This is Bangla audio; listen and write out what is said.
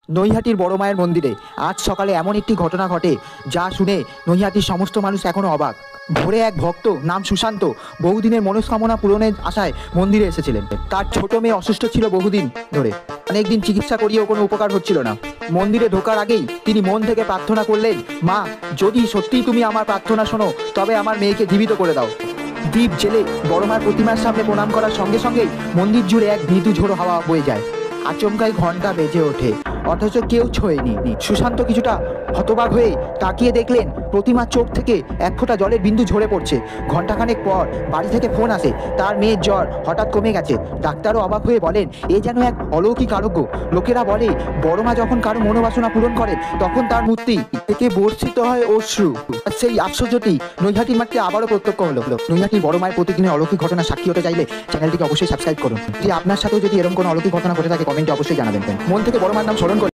নৈহাটির বড় মায়ের মন্দিরে আজ সকালে এমন একটি ঘটনা ঘটে যা শুনে নৈহাটির সমস্ত মানুষ এখনো অবাক। ভোরে এক ভক্ত নাম সুশান্ত বহুদিনের মনস্কামনা পূরণের আশায় মন্দিরে এসেছিলেন। তার ছোট মেয়ে অসুস্থ ছিল বহুদিন ধরে, অনেকদিন চিকিৎসা করিয়েও কোনো উপকার হচ্ছিল না। মন্দিরে ঢোকার আগেই তিনি মন থেকে প্রার্থনা করলেন, মা, যদি সত্যিই তুমি আমার প্রার্থনা শোনো তবে আমার মেয়েকে জীবিত করে দাও। দ্বীপ জেলে বড় মার প্রতিমার সামনে প্রণাম করার সঙ্গে সঙ্গেই মন্দির জুড়ে এক মৃদু ঝোড়ো হাওয়া বয়ে যায়। আচমকাই ঘন্টা বেজে ওঠে, অথচ কেউ ছোঁয়নি। সুশান্ত কিছুটা হতবাক হয়ে তাকিয়ে দেখলেন প্রতিমার চোখ থেকে এক ফোঁটা জলের বিন্দু ঝরে পড়ছে। ঘন্টাখানেক পর বাড়ি থেকে ফোন আসে, তার মেয়ের জ্বর হঠাৎ কমে গেছে। ডাক্তারও অবাক হয়ে বলেন, এ যেন এক অলৌকিক আরোগ্য। লোকেরা বলে বড় মা যখন কারো মনোবাসনা পূরণ করেন তখন তার মূর্তি থেকে বর্ষিত হয় অশ্রু। সেই আশ্চর্যটি নৈহাটির মাঠে আবারও প্রত্যক্ষ হলো। নৈহাটির বড় মায়ের প্রতিদিনের অলৌকিক ঘটনা সাক্ষী হতে চাইলে চ্যানেলটিকে অবশ্যই সাবস্ক্রাইব করুন। যদি আপনার সাথেও যদি এরকম কোনো অলৌকিক ঘটনা ঘটে থাকে কমেন্টে অবশ্যই জানাবেন। মন থেকে বড় মার নাম স্মরণ করুন।